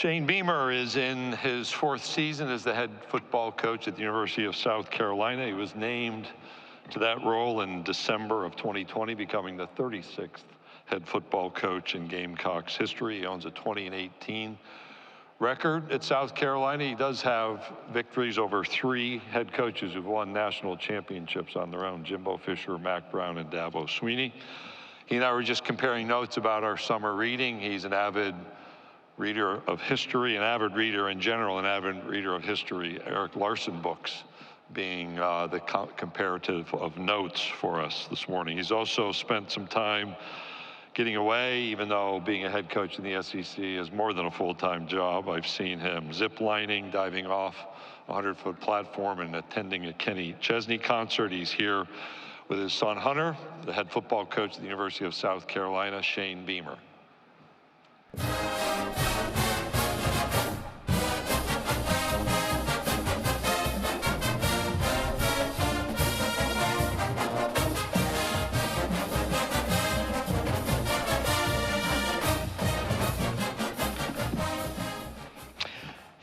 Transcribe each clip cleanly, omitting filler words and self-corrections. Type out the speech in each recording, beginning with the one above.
Shane Beamer is in his 4th season as the head football coach at the University of South Carolina. He was named to that role in December of 2020, becoming the 36th head football coach in Gamecocks history. He owns a 20-18 record at South Carolina. He does have victories over 3 head coaches who've won national championships on their own: Jimbo Fisher, Mack Brown, and Dabo Swinney. He and I were just comparing notes about our summer reading. He's an avid reader of history, an avid reader in general, an avid reader of history. Eric Larson books being the comparative of notes for us this morning. He's also spent some time getting away, even though being a head coach in the SEC is more than a full-time job. I've seen him zip-lining, diving off a 100-foot platform, and attending a Kenny Chesney concert. He's here with his son Hunter, the head football coach at the University of South Carolina, Shane Beamer.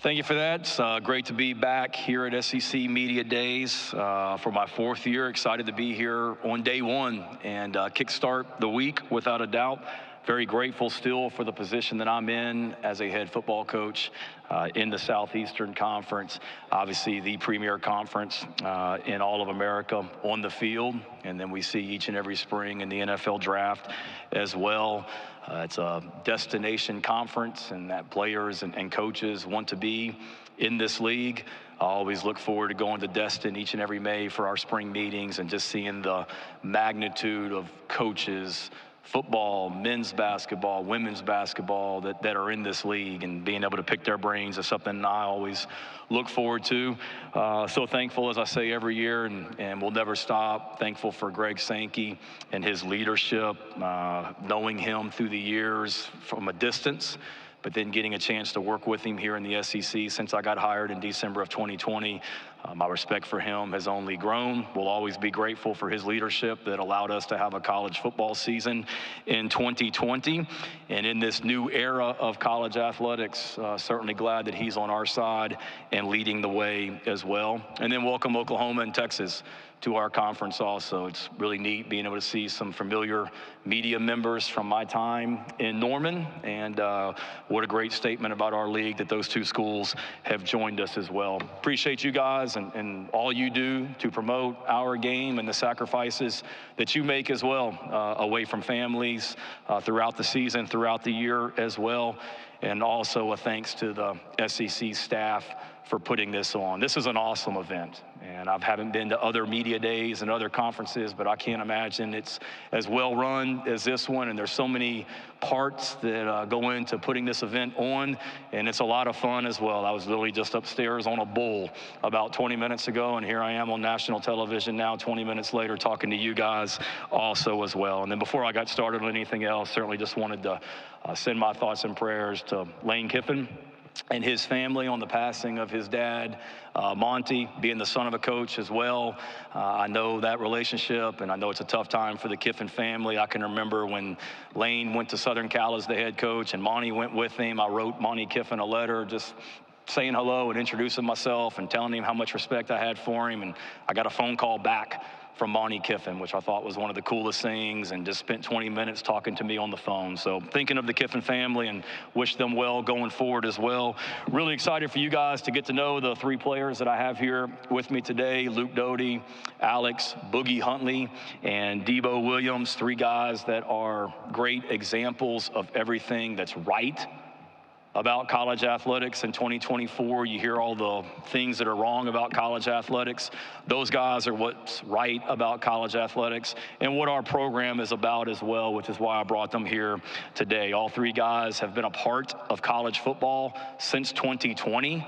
Thank you for that. It's great to be back here at SEC Media Days for my 4th year. Excited to be here on day 1 and kickstart the week without a doubt. Very grateful still for the position that I'm in as a head football coach in the Southeastern Conference, obviously the premier conference in all of America on the field. And then we see each and every spring in the NFL draft as well. It's a destination conference, and that players and coaches want to be in this league. I always look forward to going to Destin each and every May for our spring meetings and just seeing the magnitude of coaches, football, men's basketball, women's basketball that are in this league, and being able to pick their brains is something I always look forward to. So thankful, as I say every year, and we'll never stop. Thankful for Greg Sankey and his leadership, knowing him through the years from a distance, but then getting a chance to work with him here in the SEC since I got hired in December of 2020. My respect for him has only grown. We'll always be grateful for his leadership that allowed us to have a college football season in 2020. And in this new era of college athletics, certainly glad that he's on our side and leading the way as well. And then welcome Oklahoma and Texas to our conference also. It's really neat being able to see some familiar media members from my time in Norman, and what a great statement about our league that those 2 schools have joined us as well. Appreciate you guys and all you do to promote our game and the sacrifices that you make as well, away from families throughout the season, throughout the year as well. And also a thanks to the SEC staff for putting this on. This is an awesome event, and I haven't been to other media days and other conferences, but I can't imagine it's as well run as this one, and there's so many parts that go into putting this event on, and it's a lot of fun as well. I was literally just upstairs on a bull about 20 minutes ago, and here I am on national television now 20 minutes later talking to you guys also as well. And then before I got started on anything else, certainly just wanted to send my thoughts and prayers to Lane Kiffin and his family on the passing of his dad, Monty, being the son of a coach as well. I know that relationship, and I know it's a tough time for the Kiffin family. I can remember when Lane went to Southern Cal as the head coach and Monty went with him. I wrote Monty Kiffin a letter just saying hello and introducing myself and telling him how much respect I had for him. And I got a phone call back from Monty Kiffin, which I thought was one of the coolest things, and just spent 20 minutes talking to me on the phone. So thinking of the Kiffin family and wish them well going forward as well. Really excited for you guys to get to know the 3 players that I have here with me today: Luke Doty, Alex Boogie Huntley, and Debo Williams. 3 guys that are great examples of everything that's right about college athletics in 2024. You hear all the things that are wrong about college athletics. Those guys are what's right about college athletics and what our program is about as well, which is why I brought them here today. All 3 guys have been a part of college football since 2020.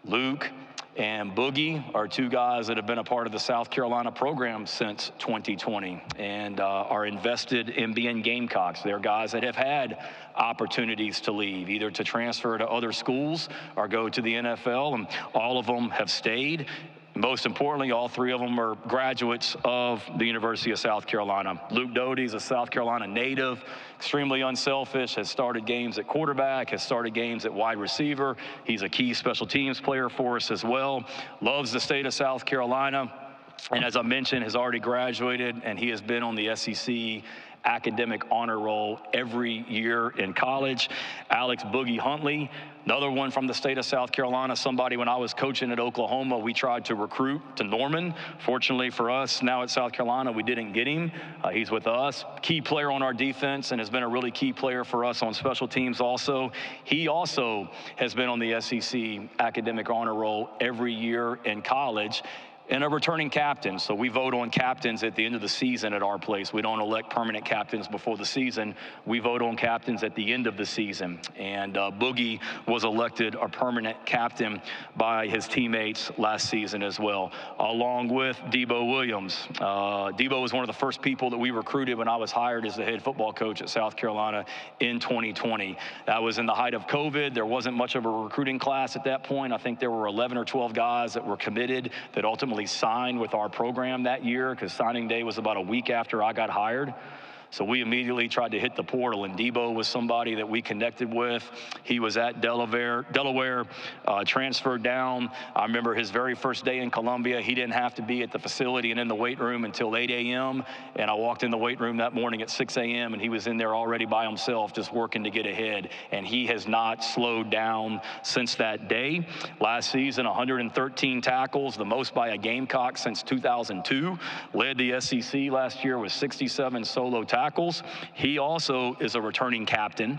Luke and Boogie are 2 guys that have been a part of the South Carolina program since 2020 and are invested in being Gamecocks. They're guys that have had opportunities to leave, either to transfer to other schools or go to the NFL, and all of them have stayed. Most importantly, all three of them are graduates of the University of South Carolina. Luke Doty is a South Carolina native, extremely unselfish, has started games at quarterback, has started games at wide receiver. He's a key special teams player for us as well. Loves the state of South Carolina. And as I mentioned, has already graduated, and he has been on the SEC academic honor roll every year in college. Alex Boogie Huntley, another one from the state of South Carolina, somebody when I was coaching at Oklahoma, we tried to recruit to Norman. Fortunately for us, now at South Carolina, we didn't get him. He's with us. Key player on our defense and has been a really key player for us on special teams also. He also has been on the SEC academic honor roll every year in college. And a returning captain. So we vote on captains at the end of the season at our place. We don't elect permanent captains before the season. We vote on captains at the end of the season. And Boogie was elected a permanent captain by his teammates last season as well, along with Debo Williams. Debo was one of the first people that we recruited when I was hired as the head football coach at South Carolina in 2020. That was in the height of COVID. There wasn't much of a recruiting class at that point. I think there were 11 or 12 guys that were committed that ultimately signed with our program that year, because signing day was about a week after I got hired. So we immediately tried to hit the portal, and Debo was somebody that we connected with. He was at Delaware, transferred down. I remember his very first day in Columbia. He didn't have to be at the facility and in the weight room until 8 a.m., and I walked in the weight room that morning at 6 a.m., and he was in there already by himself just working to get ahead, and he has not slowed down since that day. Last season, 113 tackles, the most by a Gamecock since 2002. Led the SEC last year with 67 solo tackles. He also is a returning captain.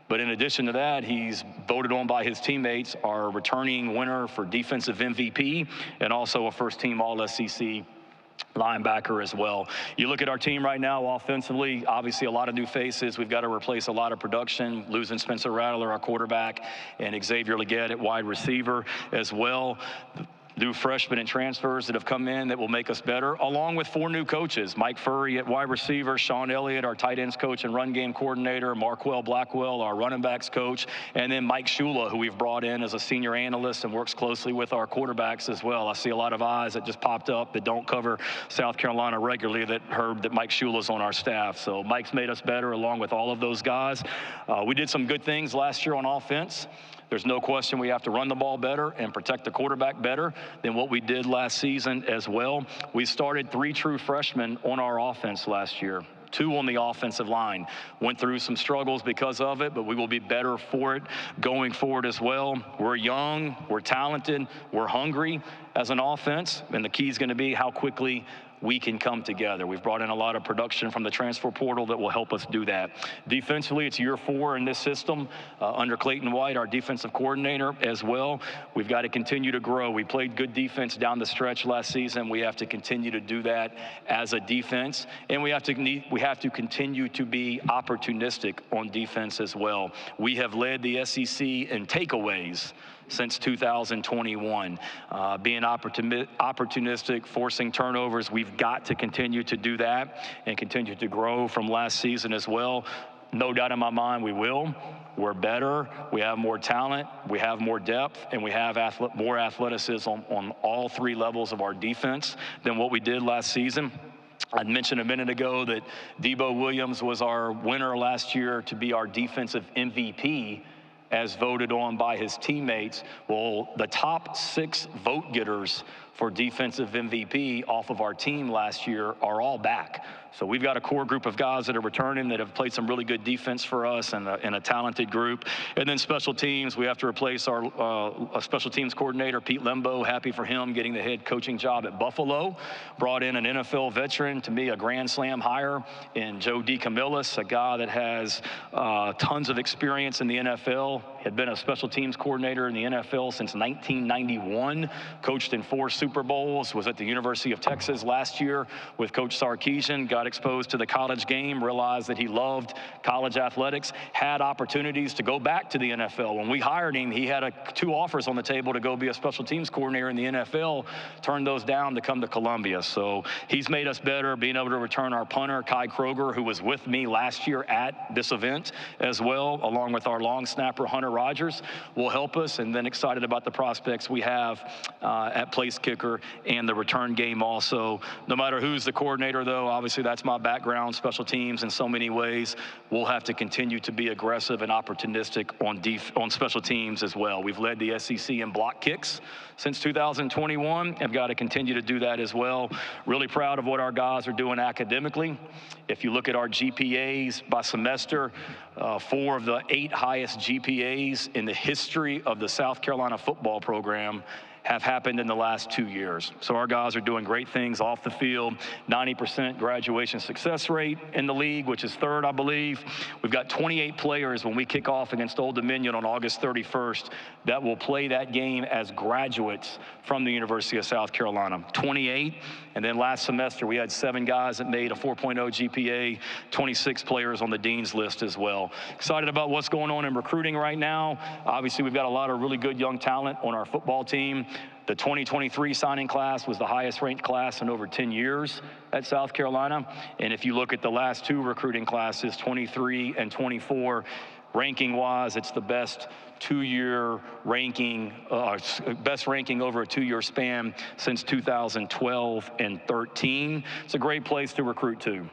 But in addition to that, he's voted on by his teammates, our returning winner for defensive MVP, and also a first-team All-SEC linebacker as well. You look at our team right now offensively, obviously a lot of new faces. We've got to replace a lot of production, losing Spencer Rattler, our quarterback, and Xavier Legette at wide receiver as well. New freshmen and transfers that have come in that will make us better, along with 4 new coaches. Mike Furry at wide receiver, Sean Elliott, our tight ends coach and run game coordinator, Marquell Blackwell, our running backs coach, and then Mike Shula, who we've brought in as a senior analyst and works closely with our quarterbacks as well. I see a lot of eyes that just popped up that don't cover South Carolina regularly that heard that Mike Shula's on our staff. So Mike's made us better along with all of those guys. We did some good things last year on offense. There's no question we have to run the ball better and protect the quarterback better than what we did last season as well. We started 3 true freshmen on our offense last year. 2 on the offensive line. Went through some struggles because of it, but we will be better for it going forward as well. We're young, we're talented, we're hungry as an offense, and the key is going to be how quickly we can come together. We've brought in a lot of production from the transfer portal that will help us do that. Defensively, it's year 4 in this system under Clayton White, our defensive coordinator as well. We've got to continue to grow. We played good defense down the stretch last season. We have to continue to do that as a defense, and we have to continue to be opportunistic on defense as well. We have led the SEC in takeaways since 2021. Being opportunistic, forcing turnovers, we've got to continue to do that and continue to grow from last season as well. No doubt in my mind we will. We're better, we have more talent, we have more depth, and we have more athleticism on all 3 levels of our defense than what we did last season. I mentioned a minute ago that Debo Williams was our winner last year to be our defensive MVP, as voted on by his teammates. Well, the top 6 vote getters for defensive MVP off of our team last year are all back. So we've got a core group of guys that are returning that have played some really good defense for us and a talented group. And then special teams, we have to replace our special teams coordinator, Pete Lembo. Happy for him getting the head coaching job at Buffalo. Brought in an NFL veteran, to me a grand slam hire, in Joe DeCamillis, a guy that has tons of experience in the NFL. Had been a special teams coordinator in the NFL since 1991, coached in 4 Super Bowls, was at the University of Texas last year with Coach Sarkisian, got exposed to the college game, realized that he loved college athletics, had opportunities to go back to the NFL. When we hired him, he had 2 offers on the table to go be a special teams coordinator in the NFL, turned those down to come to Columbia. So he's made us better, being able to return our punter, Kai Kroger, who was with me last year at this event as well, along with our long snapper, Hunter Hunter Rogers will help us, and then excited about the prospects we have at place kicker and the return game also. No matter who's the coordinator, though, obviously that's my background, special teams in so many ways. We'll have to continue to be aggressive and opportunistic on special teams as well. We've led the SEC in block kicks since 2021. Have got to continue to do that as well. Really proud of what our guys are doing academically. If you look at our GPAs by semester, 4 of the 8 highest GPAs in the history of the South Carolina football program have happened in the last 2 years. So our guys are doing great things off the field. 90% graduation success rate in the league, which is 3rd, I believe. We've got 28 players when we kick off against Old Dominion on August 31st that will play that game as graduates from the University of South Carolina. 28, and then last semester we had 7 guys that made a 4.0 GPA, 26 players on the dean's list as well. Excited about what's going on in recruiting right now. Obviously, we've got a lot of really good young talent on our football team. The 2023 signing class was the highest ranked class in over 10 years at South Carolina. And if you look at the last 2 recruiting classes, 23 and 24, ranking-wise, it's the best 2-year ranking, best ranking over a 2-year span since 2012 and 13. It's a great place to recruit to.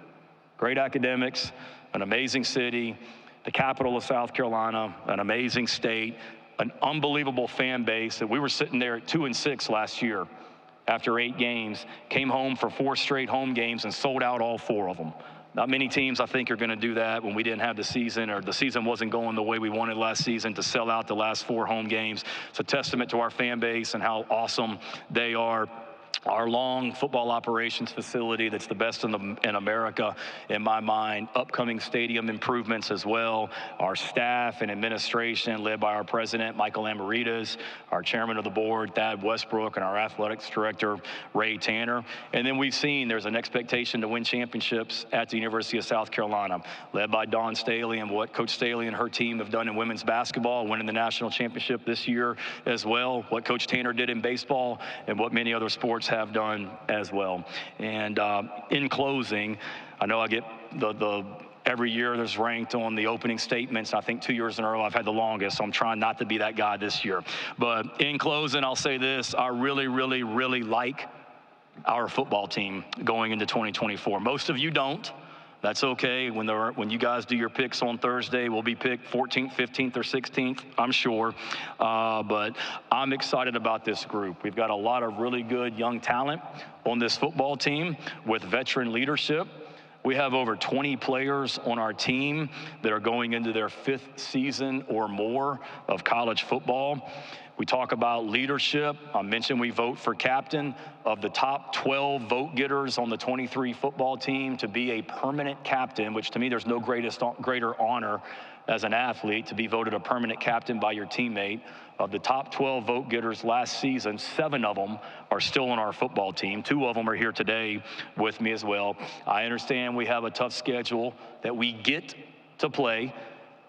Great academics, an amazing city, the capital of South Carolina, an amazing state, an unbelievable fan base. That we were sitting there at 2-6 last year after 8 games, came home for 4 straight home games and sold out all 4 of them. Not many teams, I think, are going to do that when we didn't have the season, or the season wasn't going the way we wanted last season, to sell out the last 4 home games. It's a testament to our fan base and how awesome they are. Our Long football operations facility, that's the best in America, in my mind. Upcoming stadium improvements as well. Our staff and administration, led by our president, Michael Amaritas, our chairman of the board, Thad Westbrook, and our athletics director, Ray Tanner. And then we've seen there's an expectation to win championships at the University of South Carolina, led by Dawn Staley and what Coach Staley and her team have done in women's basketball, winning the national championship this year as well, what Coach Tanner did in baseball, and what many other sports have done as well. And in closing, I know I get every year there's ranked on the opening statements. I think 2 years in a row I've had the longest, so I'm trying not to be that guy this year. But in closing, I'll say this: I really, really, really like our football team going into 2024. Most of you don't. That's okay. When you guys do your picks on Thursday, we'll be picked 14th, 15th, or 16th, I'm sure. But I'm excited about this group. We've got a lot of really good young talent on this football team with veteran leadership. We have over 20 players on our team that are going into their 5th season or more of college football. We talk about leadership. I mentioned we vote for captain. Of the top 12 vote getters on the 23 football team to be a permanent captain, which to me there's no greater honor as an athlete to be voted a permanent captain by your teammate. Of the top 12 vote getters last season, 7 of them are still on our football team. 2 of them are here today with me as well. I understand we have a tough schedule that we get to play.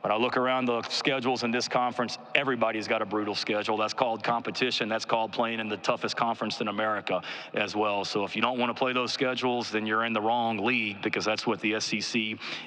When I look around the schedules in this conference, everybody's got a brutal schedule. That's called competition. That's called playing in the toughest conference in America as well. So if you don't want to play those schedules, then you're in the wrong league, because that's what the SEC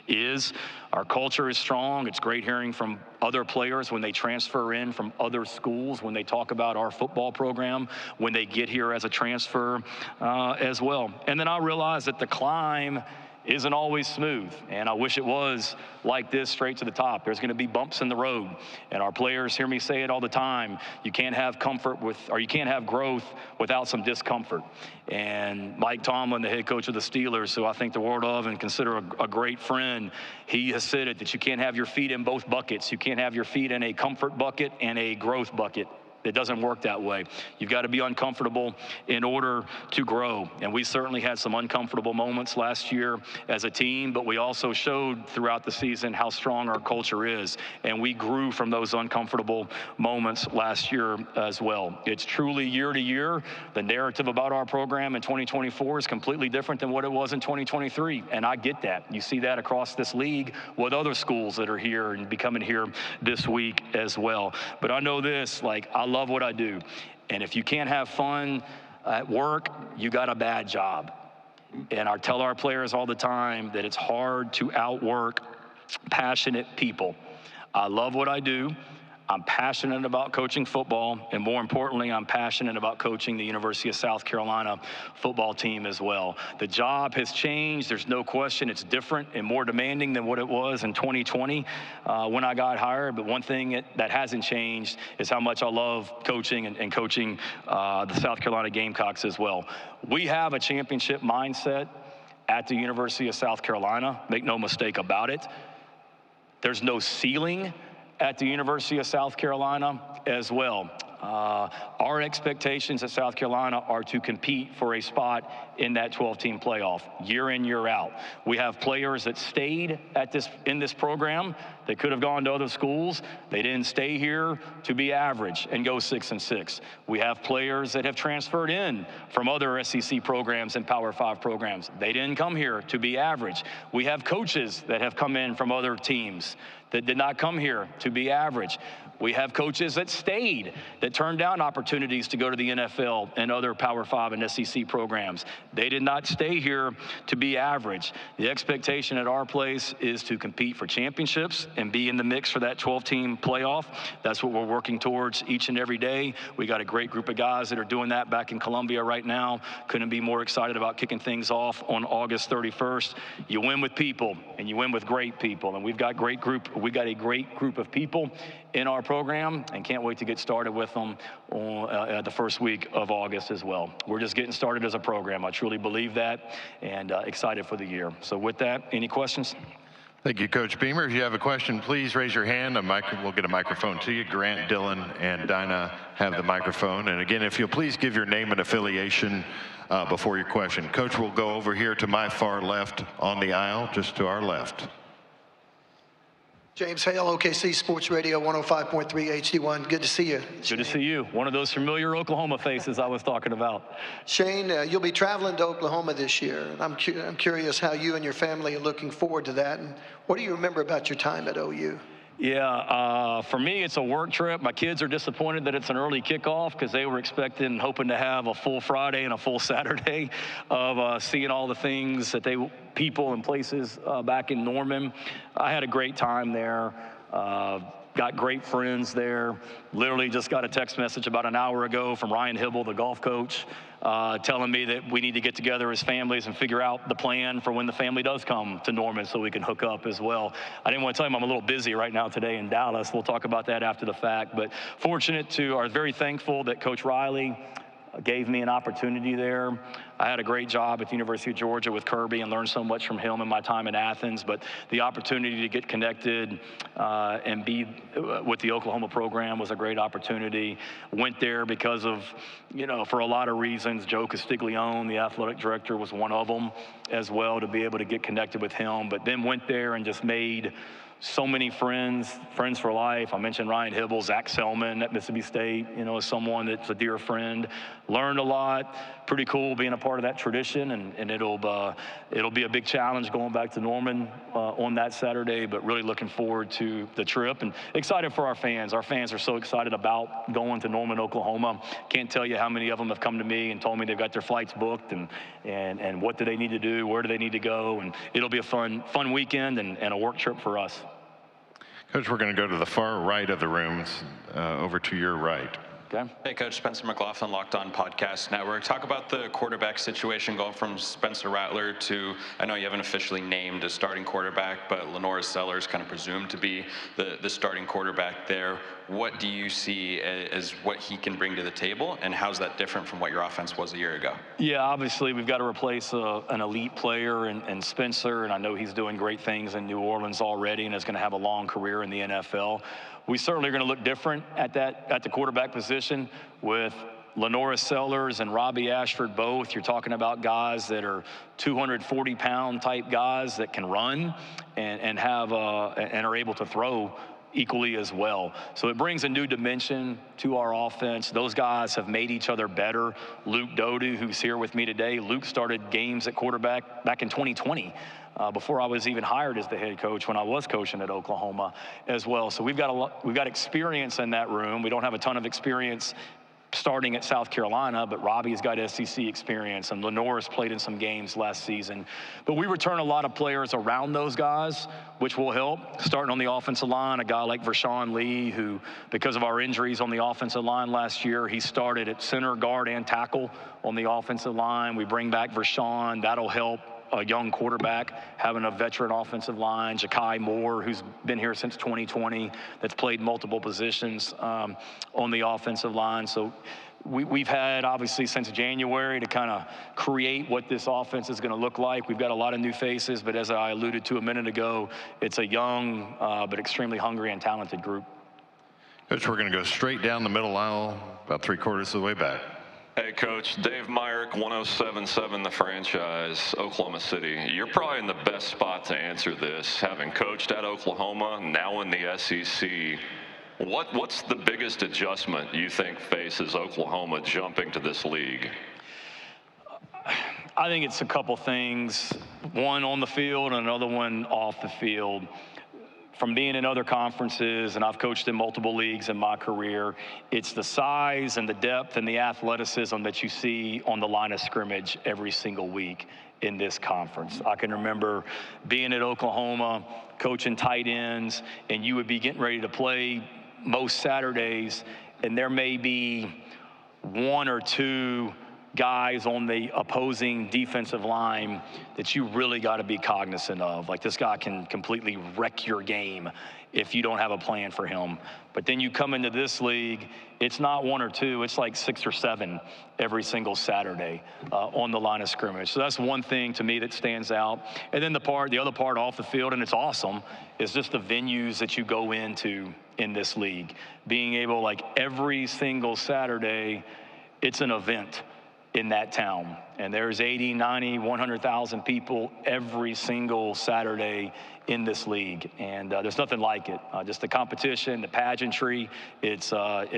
is. Our culture is strong. It's great hearing from other players when they transfer in from other schools, when they talk about our football program, when they get here as a transfer as well. And then I realize that the climb isn't always smooth, and I wish it was like this straight to the top. There's going to be bumps in the road, and our players hear me say it all the time. You can't have you can't have growth without some discomfort. And Mike Tomlin, the head coach of the Steelers, who I think the world of and consider a great friend, he has said it, that you can't have your feet in both buckets. You can't have your feet in a comfort bucket and a growth bucket. It doesn't work that way. You've got to be uncomfortable in order to grow. And we certainly had some uncomfortable moments last year as a team, but we also showed throughout the season how strong our culture is. And we grew from those uncomfortable moments last year as well. It's truly year to year. The narrative about our program in 2024 is completely different than what it was in 2023. And I get that. You see that across this league with other schools that are here and becoming here this week as well. But I know this, I love what I do. And if you can't have fun at work, you got a bad job. And I tell our players all the time that it's hard to outwork passionate people. I love what I do. I'm passionate about coaching football, and more importantly, I'm passionate about coaching the University of South Carolina football team as well. The job has changed. There's no question it's different and more demanding than what it was in 2020 when I got hired. But one thing that hasn't changed is how much I love coaching and coaching the South Carolina Gamecocks as well. We have a championship mindset at the University of South Carolina. Make no mistake about it. There's no ceiling at the University of South Carolina as well. Our expectations at South Carolina are to compete for a spot in that 12-team playoff year in, year out. We have players that stayed in this program. They could have gone to other schools. They didn't stay here to be average and go 6-6. We have players that have transferred in from other SEC programs and Power 5 programs. They didn't come here to be average. We have coaches that have come in from other teams that did not come here to be average. We have coaches that stayed, that turned down opportunities to go to the NFL and other Power 5 and SEC programs. They did not stay here to be average. The expectation at our place is to compete for championships and be in the mix for that 12-team playoff. That's what we're working towards each and every day. We got a great group of guys that are doing that back in Columbia right now. Couldn't be more excited about kicking things off on August 31st. You win with people, and you win with great people. And we've got a great group of people in our program, and can't wait to get started with them on the first week of August as well. We're just getting started as a program. I truly believe that, and excited for the year. So with that, any questions? Thank you, Coach Beamer. If you have a question, please raise your hand. We'll get a microphone to you. Grant, Dylan, and Dinah have the microphone. And again, if you'll please give your name and affiliation before your question. Coach will go over here to my far left on the aisle, just to our left. James Hale, OKC Sports Radio 105.3 HD1. Good to see you. Good to see you. One of those familiar Oklahoma faces I was talking about. Shane, you'll be traveling to Oklahoma this year. And I'm curious how you and your family are looking forward to that. And what do you remember about your time at OU? Yeah, for me, it's a work trip. My kids are disappointed that it's an early kickoff because they were expecting, hoping to have a full Friday and a full Saturday of seeing all the things that people and places back in Norman. I had a great time there. Got great friends there. Literally just got a text message about an hour ago from Ryan Hibble, the golf coach, telling me that we need to get together as families and figure out the plan for when the family does come to Norman so we can hook up as well. I didn't want to tell him I'm a little busy right now today in Dallas. We'll talk about that after the fact. But very thankful that Coach Riley gave me an opportunity there. I had a great job at the University of Georgia with Kirby and learned so much from him in my time in Athens, but the opportunity to get connected and be with the Oklahoma program was a great opportunity. Went there because of, for a lot of reasons. Joe Castiglione, the athletic director, was one of them as well, to be able to get connected with him, but then went there and just made so many friends for life. I mentioned Ryan Hibble, Zach Selman at Mississippi State, is someone that's a dear friend. Learned a lot. Pretty cool being a part of that tradition, and it'll be a big challenge going back to Norman on that Saturday, but really looking forward to the trip and excited for our fans. Our fans are so excited about going to Norman, Oklahoma. Can't tell you how many of them have come to me and told me they've got their flights booked and what do they need to do, where do they need to go, and it'll be a fun weekend and a work trip for us. Coach, we're going to go to the far right of the rooms, over to your right. Okay. Hey, Coach. Spencer McLaughlin, Locked On Podcast Network. Talk about the quarterback situation going from Spencer Rattler to, I know you haven't officially named a starting quarterback, but LaNorris Sellers kind of presumed to be the starting quarterback there. What do you see as what he can bring to the table, and how's that different from what your offense was a year ago? Yeah, obviously we've got to replace an elite player in Spencer, and I know he's doing great things in New Orleans already and is going to have a long career in the NFL. We certainly are going to look different at the quarterback position with LaNorris Sellers and Robbie Ashford both. You're talking about guys that are 240-pound type guys that can run and are able to throw equally as well. So it brings a new dimension to our offense. Those guys have made each other better. Luke Doty, who's here with me today, Luke started games at quarterback back in 2020. Before I was even hired as the head coach, when I was coaching at Oklahoma as well. So we've got experience in that room. We don't have a ton of experience starting at South Carolina, but Robbie's got SEC experience, and Lenore's played in some games last season. But we return a lot of players around those guys, which will help. Starting on the offensive line, a guy like Vershawn Lee, who, because of our injuries on the offensive line last year, he started at center, guard, and tackle on the offensive line. We bring back Vershawn. That'll help a young quarterback, having a veteran offensive line. Ja'Kai Moore, who's been here since 2020, that's played multiple positions on the offensive line. So we've had, obviously, since January to kind of create what this offense is going to look like. We've got a lot of new faces, but as I alluded to a minute ago, it's a young but extremely hungry and talented group. Coach, we're going to go straight down the middle aisle, about 3/4 of the way back. Hey, Coach. Dave Myrick, 107.7 The Franchise, Oklahoma City. You're probably in the best spot to answer this, having coached at Oklahoma, now in the SEC. What's the biggest adjustment you think faces Oklahoma jumping to this league? I think it's a couple things, one on the field and another one off the field. From being in other conferences, and I've coached in multiple leagues in my career, it's the size and the depth and the athleticism that you see on the line of scrimmage every single week in this conference. I can remember being at Oklahoma, coaching tight ends, and you would be getting ready to play most Saturdays, and there may be one or two guys on the opposing defensive line that you really got to be cognizant of. Like, this guy can completely wreck your game if you don't have a plan for him. But then you come into this league, it's not one or two, it's like 6 or 7 every single Saturday on the line of scrimmage. So that's one thing to me that stands out. And then the other part off the field, and it's awesome, is just the venues that you go into in this league. Being able, like, every single Saturday, it's an event in that town. And there's 80, 90, 100,000 people every single Saturday in this league. And there's nothing like it. Just the competition, the pageantry, it's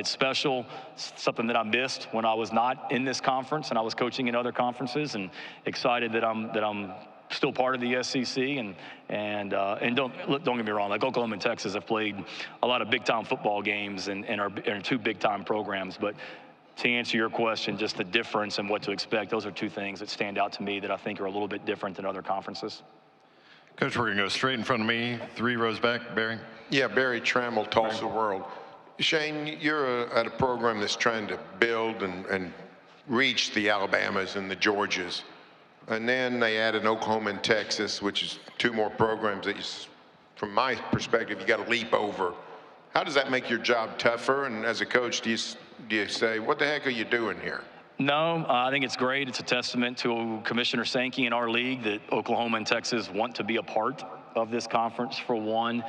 special. It's something that I missed when I was not in this conference and I was coaching in other conferences, and excited that I'm still part of the SEC. And don't get me wrong, like Oklahoma and Texas have played a lot of big-time football games and are 2 big-time programs. But to answer your question, just the difference and what to expect, those are 2 things that stand out to me that I think are a little bit different than other conferences. Coach, we're going to go straight in front of me, 3 rows back. Barry? Yeah, Barry Trammell, Tulsa World. Shane, you're at a program that's trying to build and reach the Alabamas and the Georgias. And then they added Oklahoma and Texas, which is 2 more programs that, from my perspective, you got to leap over. How does that make your job tougher? And as a coach, do you say, what the heck are you doing here? No, I think it's great. It's a testament to Commissioner Sankey and our league that Oklahoma and Texas want to be a part of this conference, for one.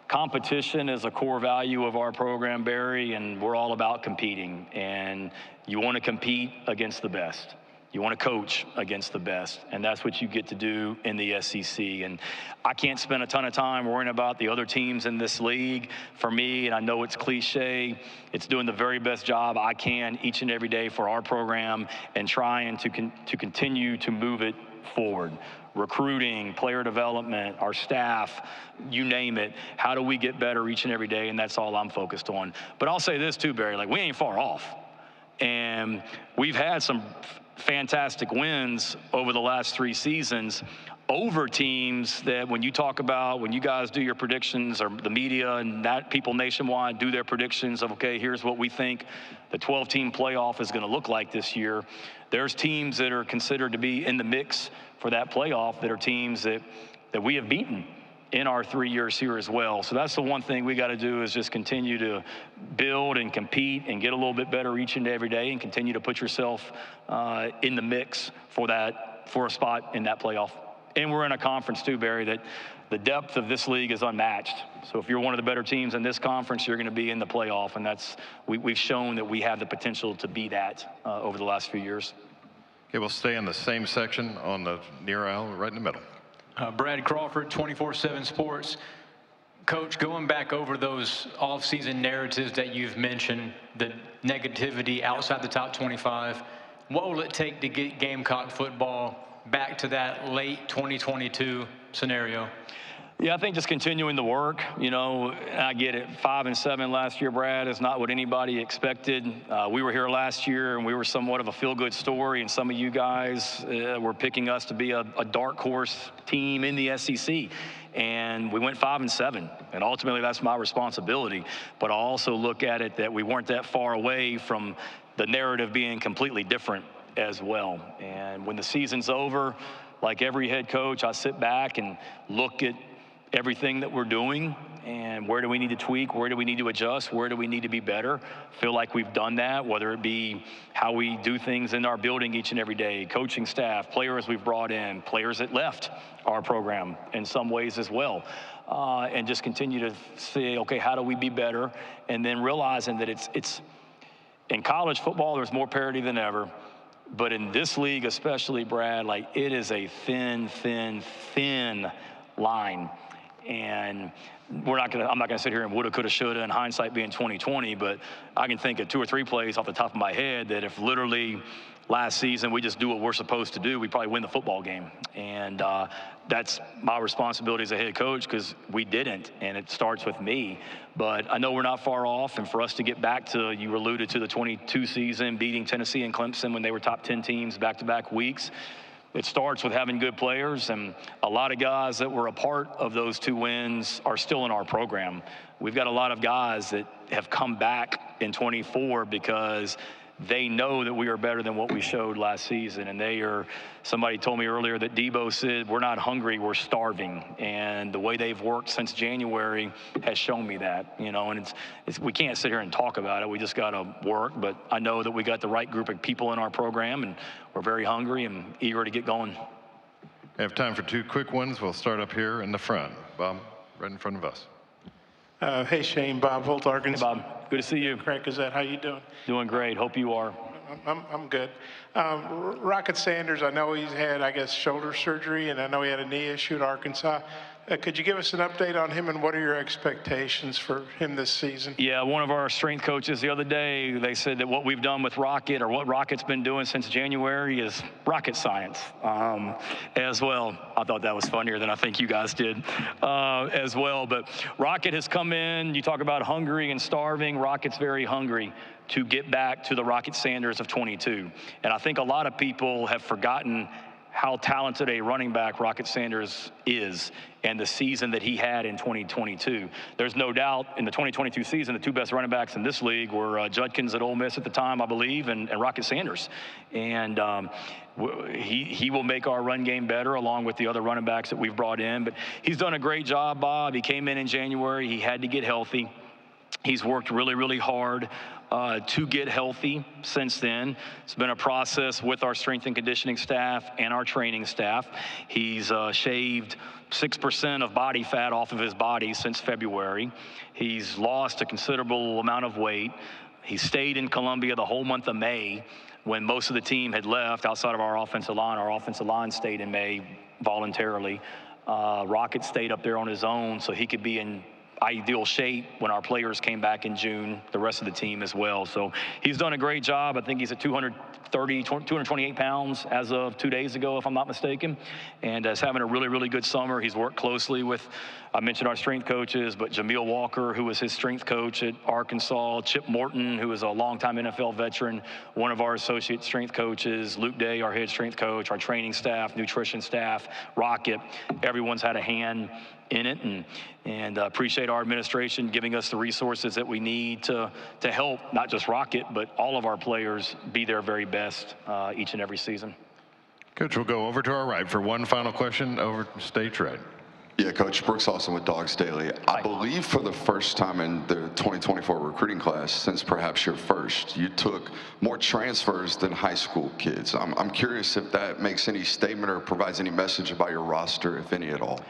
Competition is a core value of our program, Barry, and we're all about competing. And you want to compete against the best. You want to coach against the best, and that's what you get to do in the SEC. And I can't spend a ton of time worrying about the other teams in this league. For me, and I know it's cliche, it's doing the very best job I can each and every day for our program and trying to continue to move it forward. Recruiting, player development, our staff, you name it. How do we get better each and every day? And that's all I'm focused on. But I'll say this too, Barry, like, we ain't far off. And we've had some fantastic wins over the last 3 seasons over teams that, when you guys do your predictions, or the media and that people nationwide do their predictions of, okay, here's what we think the 12-team playoff is going to look like this year. There's teams that are considered to be in the mix for that playoff that are teams that we have beaten in our 3 years here as well. So that's the one thing we got to do, is just continue to build and compete and get a little bit better each and every day, and continue to put yourself in the mix for a spot in that playoff. And we're in a conference too, Barry, that the depth of this league is unmatched. So if you're one of the better teams in this conference, you're going to be in the playoff, and we've shown that we have the potential to be that over the last few years. Okay, we'll stay in the same section on the near aisle, right in the middle. Brad Crawford, 24/7 Sports. Coach, going back over those off-season narratives that you've mentioned, the negativity outside the top 25, what will it take to get Gamecock football back to that late 2022 scenario? Yeah, I think just continuing the work. You know, I get it. 5-7 last year, Brad, is not what anybody expected. We were here last year, and we were somewhat of a feel-good story, and some of you guys were picking us to be a dark horse team in the SEC. And we went 5-7, and ultimately that's my responsibility. But I also look at it that we weren't that far away from the narrative being completely different as well. And when the season's over, like every head coach, I sit back and look at everything that we're doing and where do we need to tweak, where do we need to adjust, where do we need to be better. Feel like we've done that, whether it be how we do things in our building each and every day, coaching staff, players we've brought in, players that left our program in some ways as well. And just continue to say, okay, how do we be better? And then realizing that it's in college football, there's more parity than ever. But in this league especially, Brad, like it is a thin line. And I'm not gonna sit here and woulda, coulda, shoulda, in hindsight being 2020, but I can think of 2 or 3 plays off the top of my head that if literally last season we just do what we're supposed to do, we probably win the football game. And that's my responsibility as a head coach because we didn't, and it starts with me. But I know we're not far off, and for us to get back to, you alluded to the 22 season, beating Tennessee and Clemson when they were top 10 teams back-to-back weeks, it starts with having good players, and a lot of guys that were a part of those 2 wins are still in our program. We've got a lot of guys that have come back in 24 because they know that we are better than what we showed last season, and somebody told me earlier that Debo said, we're not hungry, we're starving, and the way they've worked since January has shown me that, you know, and we can't sit here and talk about it, we just got to work, but I know that we got the right group of people in our program, and we're very hungry and eager to get going. We have time for 2 quick ones. We'll start up here in the front. Bob, right in front of us. Hey, Shane, Bob Holt, Arkansas. Hey, Bob. Good to see you. Craig Gazette, how you doing? Doing great. Hope you are. I'm good. Rocket Sanders, I know he's had, I guess, shoulder surgery, and I know he had a knee issue at Arkansas. Could you give us an update on him, and what are your expectations for him this season? Yeah, one of our strength coaches the other day, they said that what we've done with Rocket, or what Rocket's been doing since January, is rocket science as well. I thought that was funnier than I think you guys did as well. But Rocket has come in, you talk about hungry and starving, Rocket's very hungry to get back to the Rocket Sanders of 22. And I think a lot of people have forgotten how talented a running back Rocket Sanders is and the season that he had in 2022. There's no doubt in the 2022 season, the 2 best running backs in this league were Judkins at Ole Miss at the time, I believe, and Rocket Sanders. And he will make our run game better along with the other running backs that we've brought in. But he's done a great job, Bob. He came in January. He had to get healthy. He's worked really, really hard to get healthy since then. It's been a process with our strength and conditioning staff and our training staff. He's shaved 6% of body fat off of his body since February. He's lost a considerable amount of weight. He stayed in Columbia the whole month of May when most of the team had left outside of our offensive line. Our offensive line stayed in May voluntarily. Rocket stayed up there on his own so he could be in ideal shape when our players came back in June, the rest of the team as well. So he's done a great job. I think he's at 228 pounds as of 2 days ago, if I'm not mistaken, and is having a really, really good summer. He's worked closely with, I mentioned our strength coaches, but Jameel Walker, who was his strength coach at Arkansas, Chip Morton, who is a longtime NFL veteran, one of our associate strength coaches, Luke Day, our head strength coach, our training staff, nutrition staff, Rocket. Everyone's had a hand in it, and appreciate our administration giving us the resources that we need to help not just Rocket, but all of our players be their very best each and every season. Coach, we'll go over to our right for one final question. Over to stage right. Yeah, Coach, Brooks Austin with Dogs Daily. I believe for the first time in the 2024 recruiting class, since perhaps your first, you took more transfers than high school kids. I'm curious if that makes any statement or provides any message about your roster, if any at all.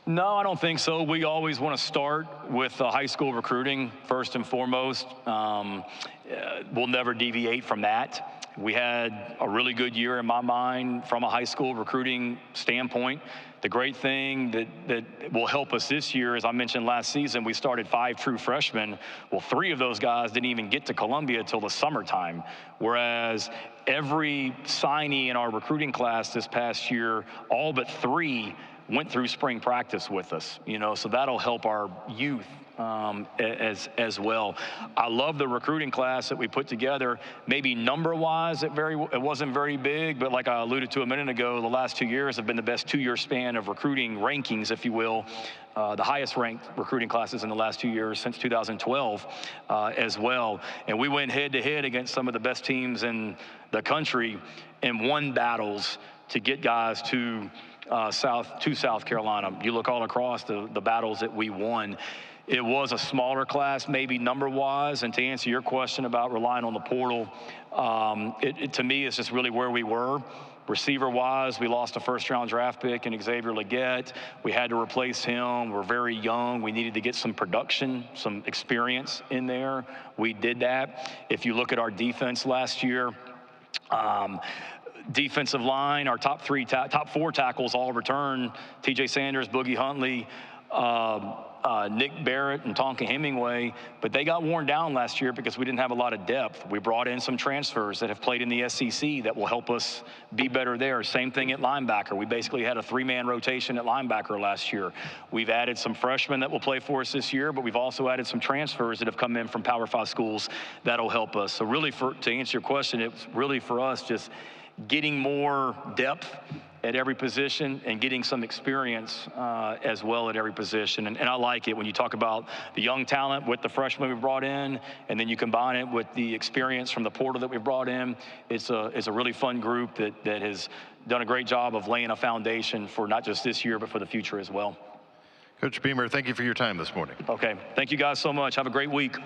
No, I don't think so. We always want to start with high school recruiting first and foremost. We'll never deviate from that. We had a really good year in my mind from a high school recruiting standpoint. The great thing that will help us this year, as I mentioned last season, we started 5 true freshmen. Well, 3 of those guys didn't even get to Columbia until the summertime, whereas every signee in our recruiting class this past year, all but 3 went through spring practice with us, so that'll help our youth as well. I love the recruiting class that we put together. Maybe number-wise, it wasn't very big, but like I alluded to a minute ago, the last 2 years have been the best 2-year span of recruiting rankings, if you will. The highest ranked recruiting classes in the last 2 years since 2012 as well. And we went head-to-head against some of the best teams in the country and won battles to get guys to South Carolina. You look all across the battles that we won. It was a smaller class, maybe number-wise, and to answer your question about relying on the portal, to me, it's just really where we were. Receiver-wise, we lost a first-round draft pick in Xavier Legette. We had to replace him. We're very young. We needed to get some production, some experience in there. We did that. If you look at our defense last year, defensive line, our top 4 tackles all returned. TJ Sanders, Boogie Huntley, Nick Barrett and Tonka Hemingway, but they got worn down last year because we didn't have a lot of depth. We brought in some transfers that have played in the SEC that will help us be better there. Same thing at linebacker. We basically had a 3-man rotation at linebacker last year. We've added some freshmen that will play for us this year, but we've also added some transfers that have come in from Power 5 schools that'll help us. So really, to answer your question, it's really for us just getting more depth at every position and getting some experience as well at every position. And I like it when you talk about the young talent with the freshmen we brought in, and then you combine it with the experience from the portal that we brought in. It's a really fun group that has done a great job of laying a foundation for not just this year, but for the future as well. Coach Beamer, thank you for your time this morning. Okay, thank you guys so much. Have a great week.